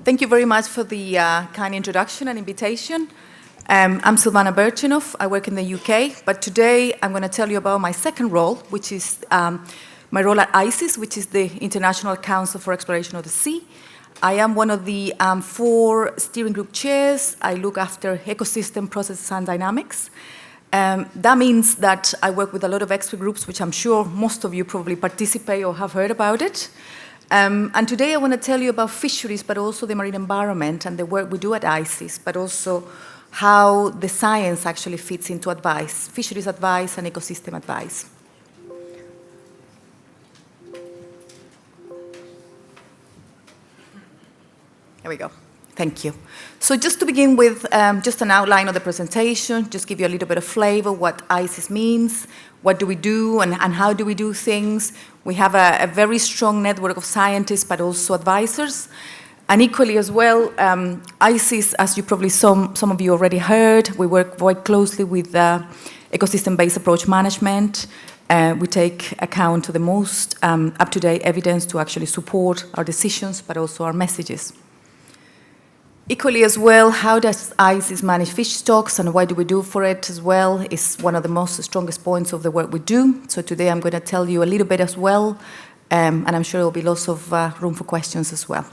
Thank you very much for the kind introduction and invitation. I'm Silvana Birchenough. I work in the UK, but today I'm going to tell you about my second role, which is my role at CIESM, which is the International Council for Exploration of the Sea. I am one of the 4 steering group chairs. I look after ecosystem processes and dynamics. That means that I work with a lot of expert groups, which I'm sure most of you probably participate or have heard about it. And today I want to tell you about fisheries, but also the marine environment and the work we do at CIESM, but also how the science actually fits into advice, fisheries advice and ecosystem advice. Here we go. Thank you. So just to begin with, just an outline of the presentation, just give you a little bit of flavor what CIESM means, what do we do, and how do we do things. We have a very strong network of scientists, but also advisors. And equally as well, CIESM, as you probably some of you already heard, we work very closely with ecosystem-based approach management. We take account of the most up-to-date evidence to actually support our decisions, but also our messages. Equally as well, how does CIESM manage fish stocks and what do we do for it as well is one of the most strongest points of the work we do. So today I'm going to tell you a little bit as well, and I'm sure there will be lots of room for questions as well.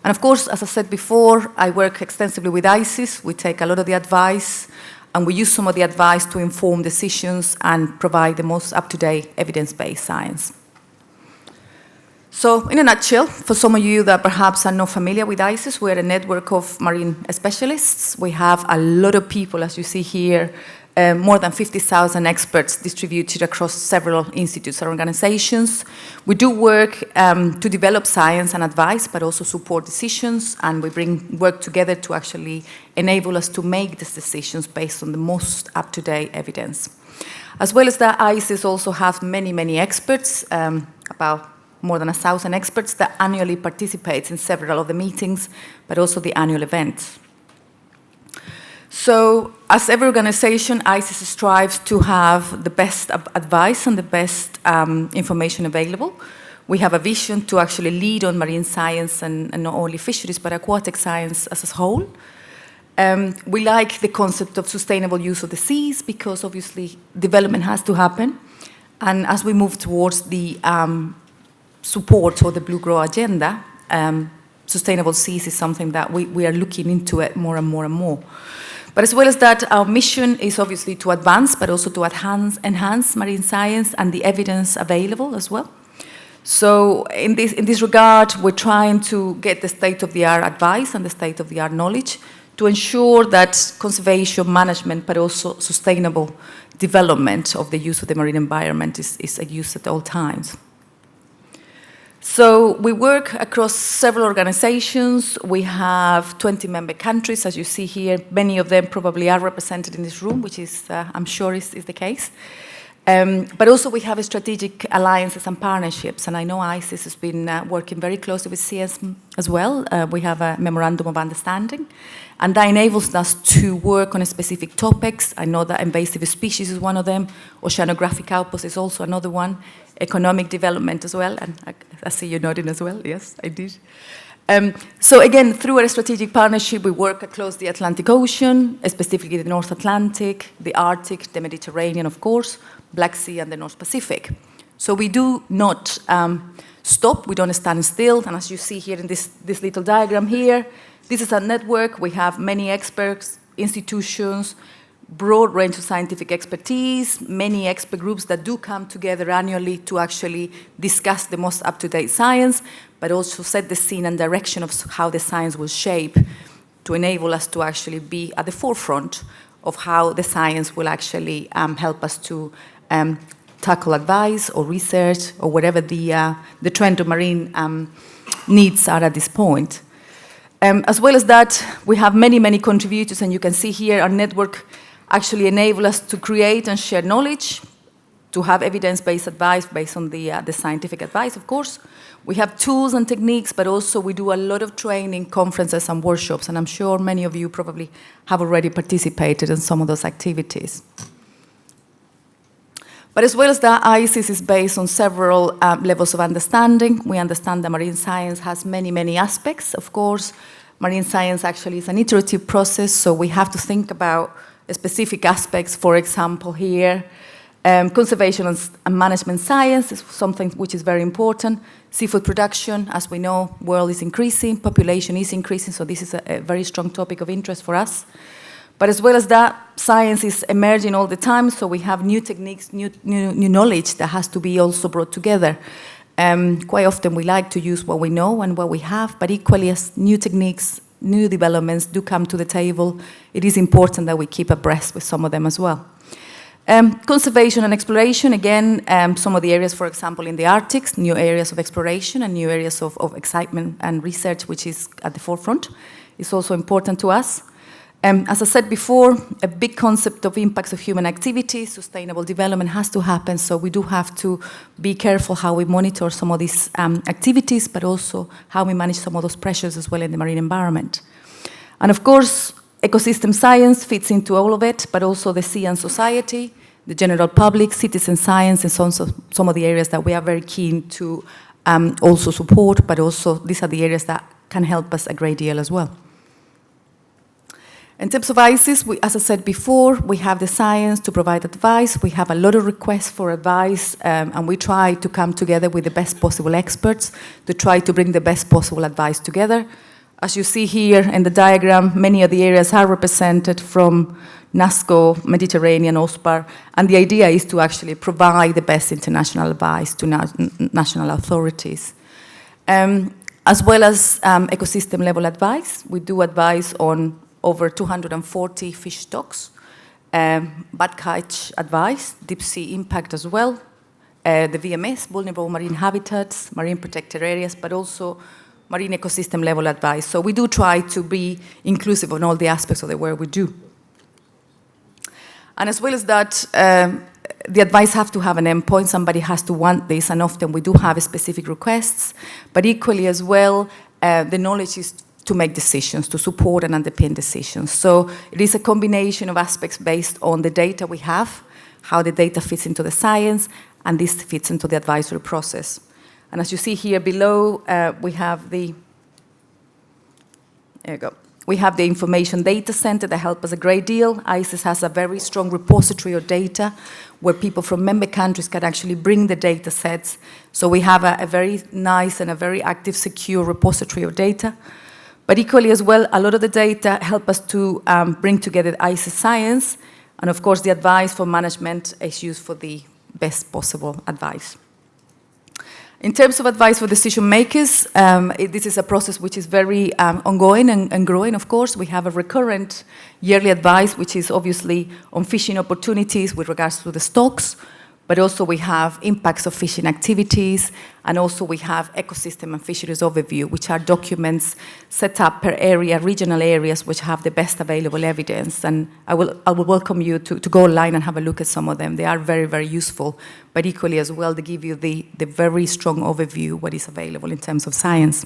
And of course, as I said before, I work extensively with CIESM. We take a lot of the advice, and we use some of the advice to inform decisions and provide the most up-to-date evidence-based science. So in a nutshell, for some of you that perhaps are not familiar with CIESM, we're a network of marine specialists. We have a lot of people, as you see here, more than 50,000 experts distributed across several institutes and organizations. We do work to develop science and advice, but also support decisions, and we work together to actually enable us to make these decisions based on the most up-to-date evidence. As well as that, CIESM also has many, many experts, about more than 1,000 experts that annually participate in several of the meetings, but also the annual events. So, as every organization, CIESM strives to have the best advice and the best information available. We have a vision to actually lead on marine science and not only fisheries, but aquatic science as a whole. We like the concept of sustainable use of the seas because obviously development has to happen. And as we move towards the support or the Blue Grow agenda, sustainable seas is something that we are looking into it more and more and more. But as well as that, our mission is obviously to advance, but also to enhance marine science and the evidence available as well. So in this regard, we're trying to get the state-of-the-art advice and the state-of-the-art knowledge to ensure that conservation management, but also sustainable development of the use of the marine environment is a use at all times. So we work across several organizations. We have 20 member countries, as you see here. Many of them probably are represented in this room, which is, I'm sure, is the case. But also we have strategic alliances and partnerships, and I know CIESM has been working very closely with CIESM as well. We have a memorandum of understanding, and that enables us to work on specific topics. I know that invasive species is one of them, oceanographic outposts is also another one, economic development as well, and I see you nodding as well. Yes, I did. So again, through a strategic partnership, we work across the Atlantic Ocean, specifically the North Atlantic, the Arctic, the Mediterranean, of course, Black Sea, and the North Pacific. So we do not stop, we don't stand still, and as you see here in this little diagram here, this is a network. We have many experts, institutions, broad range of scientific expertise, many expert groups that do come together annually to actually discuss the most up-to-date science, but also set the scene and direction of how the science will shape to enable us to actually be at the forefront of how the science will actually help us to tackle advice or research or whatever the trend of marine needs are at this point. As well as that, we have many, many contributors, and you can see here our network actually enable us to create and share knowledge, to have evidence-based advice based on the scientific advice, of course. We have tools and techniques, but also we do a lot of training, conferences, and workshops, and I'm sure many of you probably have already participated in some of those activities. But as well as that, CIESM is based on several levels of understanding. We understand that marine science has many, many aspects, of course, marine science actually is an iterative process, so we have to think about specific aspects. For example, here, conservation and management science is something which is very important. Seafood production, as we know, world is increasing, population is increasing, so this is a very strong topic of interest for us. But as well as that, science is emerging all the time, so we have new techniques, new knowledge that has to be also brought together. Quite often we like to use what we know and what we have, but equally as new techniques, new developments do come to the table, it is important that we keep abreast with some of them as well. Conservation and exploration, again, some of the areas, for example, in the Arctic, new areas of exploration and new areas of excitement and research, which is at the forefront, is also important to us. As I said before, a big concept of impacts of human activity, sustainable development has to happen, so we do have to be careful how we monitor some of these activities, but also how we manage some of those pressures as well in the marine environment. And of course, ecosystem science fits into all of it, but also the sea and society, the general public, citizen science, and some of the areas that we are very keen to also support, but also these are the areas that can help us a great deal as well. In terms of ICES, as I said before, we have the science to provide advice. We have a lot of requests for advice, and we try to come together with the best possible experts to try to bring the best possible advice together. As you see here in the diagram, many of the areas are represented from NASCO, Mediterranean, OSPAR, and the idea is to actually provide the best international advice to national authorities. As well as ecosystem level advice, we do advise on over 240 fish stocks, bad catch advice, deep sea impact as well, the VMS, vulnerable marine habitats, marine protected areas, but also marine ecosystem level advice. So we do try to be inclusive on all the aspects of the work we do. And as well as that, the advice have to have an endpoint. Somebody has to want this, and often we do have specific requests, but equally as well, the knowledge is to make decisions, to support and underpin decisions. So it is a combination of aspects based on the data we have, how the data fits into the science, and this fits into the advisory process. And as you see here below, we have the, there you go. We have the information data center that helps us a great deal. ICES has a very strong repository of data where people from member countries can actually bring the data sets. So we have a very nice and a very active, secure repository of data. But equally as well, a lot of the data help us to bring together ICES science, and of course the advice for management is used for the best possible advice. In terms of advice for decision makers, this is a process which is very ongoing and growing, of course. We have a recurrent yearly advice, which is obviously on fishing opportunities with regards to the stocks, but also we have impacts of fishing activities, and also we have ecosystem and fisheries overview, which are documents set up per area, regional areas, which have the best available evidence. And I will welcome you to go online and have a look at some of them. They are very, very useful, but equally as well, they give you the very strong overview what is available in terms of science.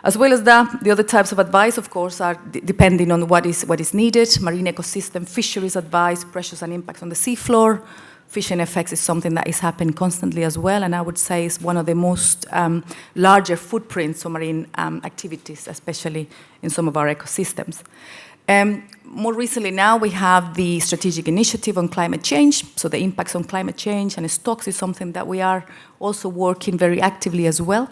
As well as that, the other types of advice, of course, are depending on what is needed. Marine ecosystem, fisheries advice, pressures and impacts on the seafloor. Fishing effects is something that is happening constantly as well, and I would say is one of the most larger footprints of marine activities, especially in some of our ecosystems. More recently now, we have the strategic initiative on climate change, so the impacts on climate change and stocks is something that we are also working very actively as well.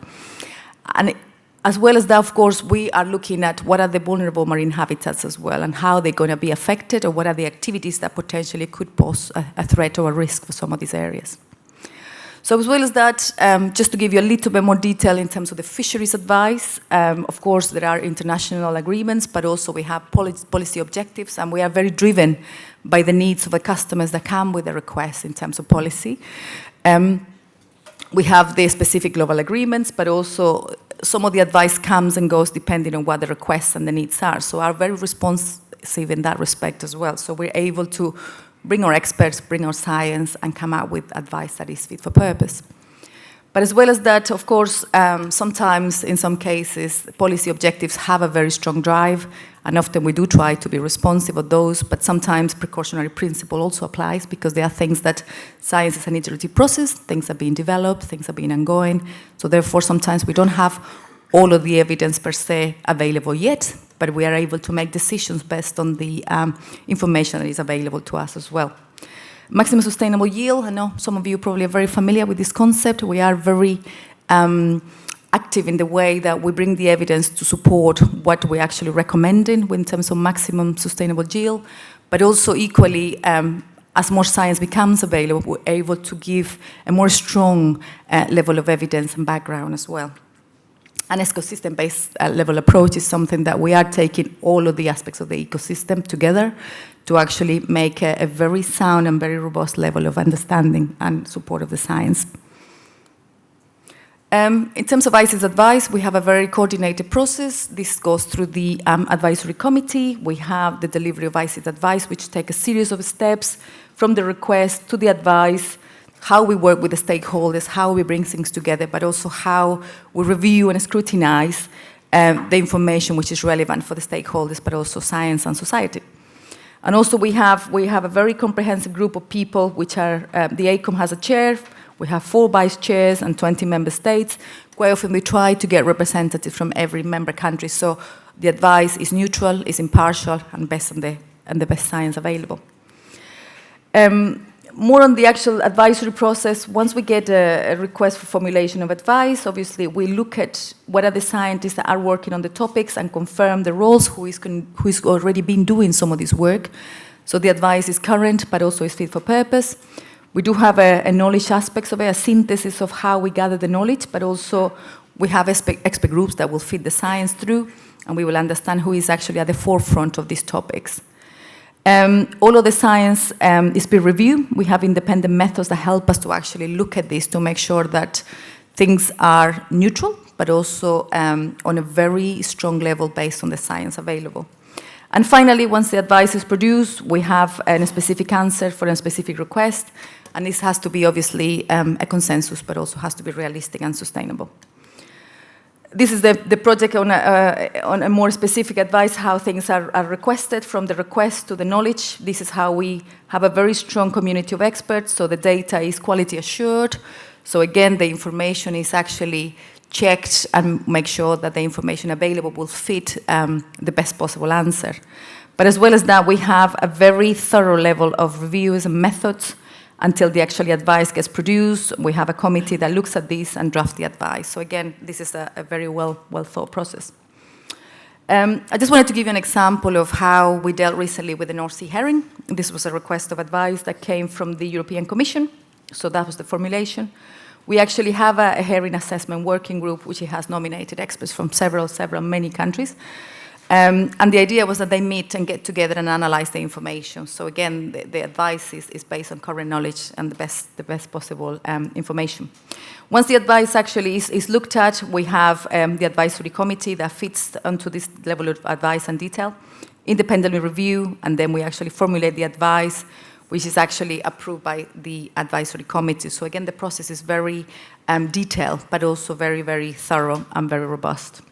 And as well as that, of course, we are looking at what are the vulnerable marine habitats as well and how they're going to be affected, or what are the activities that potentially could pose a threat or a risk for some of these areas. So as well as that, just to give you a little bit more detail in terms of the fisheries advice, of course, there are international agreements, but also we have policy objectives, and we are very driven by the needs of the customers that come with the requests in terms of policy. We have the specific global agreements, but also some of the advice comes and goes depending on what the requests and the needs are. So are very responsive in that respect as well. So we're able to bring our experts, bring our science, and come out with advice that is fit for purpose. But as well as that, of course, sometimes, in some cases, policy objectives have a very strong drive, and often we do try to be responsive of those, but sometimes precautionary principle also applies, because there are things that science is an iterative process, things are being developed, things are being ongoing, so therefore sometimes we don't have all of the evidence per se available yet, but we are able to make decisions based on the information that is available to us as well. Maximum sustainable yield, I know some of you probably are very familiar with this concept. We are very active in the way that we bring the evidence to support what we're actually recommending in terms of maximum sustainable yield, but also equally, as more science becomes available, we're able to give a more strong level of evidence and background as well. An ecosystem-based level approach is something that we are taking all of the aspects of the ecosystem together to actually make a very sound and very robust level of understanding and support of the science. In terms of ICES advice, we have a very coordinated process. This goes through the advisory committee. We have the delivery of ICES advice, which take a series of steps from the request to the advice, how we work with the stakeholders, how we bring things together, but also how we review and scrutinize the information which is relevant for the stakeholders, but also science and society. And also we have a very comprehensive group of people, which are, the ACOM has a chair, we have 4 vice chairs and 20 member states. Quite often we try to get representatives from every member country, so the advice is neutral, is impartial, and based on the best science available. More on the actual advisory process, once we get a request for formulation of advice, obviously we look at what are the scientists that are working on the topics and confirm the roles, who is already been doing some of this work. So the advice is current, but also is fit for purpose. We do have a knowledge aspects of it, a synthesis of how we gather the knowledge, but also we have expert groups that will feed the science through, and we will understand who is actually at the forefront of these topics. All of the science is peer review. We have independent methods that help us to actually look at this to make sure that things are neutral, but also on a very strong level based on the science available. And finally, once the advice is produced, we have a specific answer for a specific request, and this has to be obviously a consensus, but also has to be realistic and sustainable. This is the project on a more specific advice, how things are requested, from the request to the knowledge. This is how we have a very strong community of experts, so the data is quality assured. So again, the information is actually checked and make sure that the information available will fit the best possible answer. But as well as that, we have a very thorough level of reviews and methods until the actual advice gets produced. We have a committee that looks at this and drafts the advice. So again, this is a very well thought process. I just wanted to give you an example of how we dealt recently with the North Sea herring. This was a request of advice that came from the European Commission. So that was the formulation. We actually have a herring assessment working group, which has nominated experts from many countries. And the idea was that they meet and get together and analyze the information. So again, the advice is based on current knowledge and the best possible information. Once the advice actually is looked at, we have the advisory committee that fits onto this level of advice and detail, independently review, and then we actually formulate the advice, which is actually approved by the advisory committee. So again, the process is very detailed, but also very, very thorough and very robust.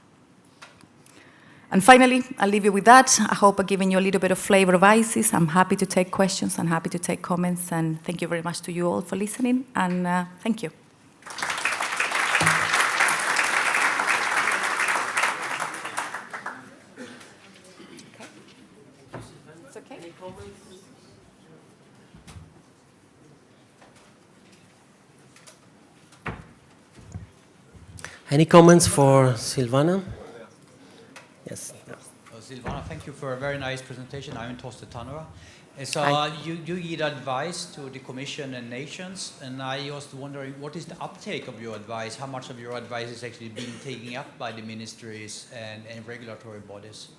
And finally, I'll leave you with that. I hope I've given you a little bit of flavor of ICES. I'm happy to take questions. I'm happy to take comments. And thank you very much to you all for listening. And thank you. It's okay. Any comments? Any comments for Silvana? Yes. Silvana, thank you for a very nice presentation. I'm Toste Tanura. So you give advice to the Commission and nations, and I was wondering, what is the uptake of your advice? How much of your advice is actually being taken up by the ministries and regulatory bodies?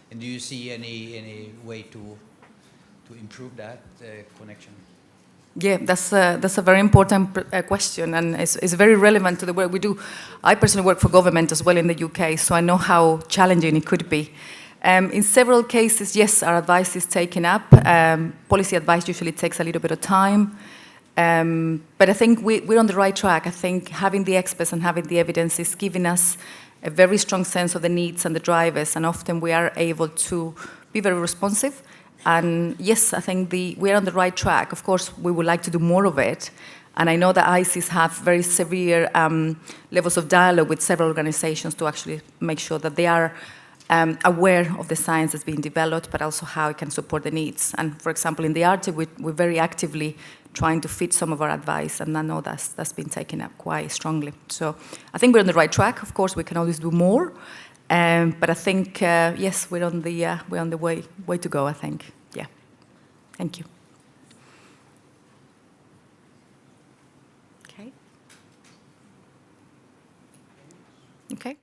And do you see any way to improve that connection? Yeah, that's a very important question, and it's very relevant to the work we do. I personally work for government as well in the UK, so I know how challenging it could be. In several cases, yes, our advice is taken up. Policy advice usually takes a little bit of time, but I think we're on the right track. I think having the experts and having the evidence is giving us a very strong sense of the needs and the drivers, and often we are able to be very responsive. And yes, I think we are on the right track. Of course, we would like to do more of it. And I know that ICES have very severe levels of dialogue with several organizations to actually make sure that they are aware of the science that's being developed, but also how it can support the needs. And for example, in the Arctic, we're very actively trying to fit some of our advice, and I know that's been taken up quite strongly. So I think we're on the right track. Of course, we can always do more, but I think yes, we're on the way to go. I think, yeah. Thank you. Okay. Okay.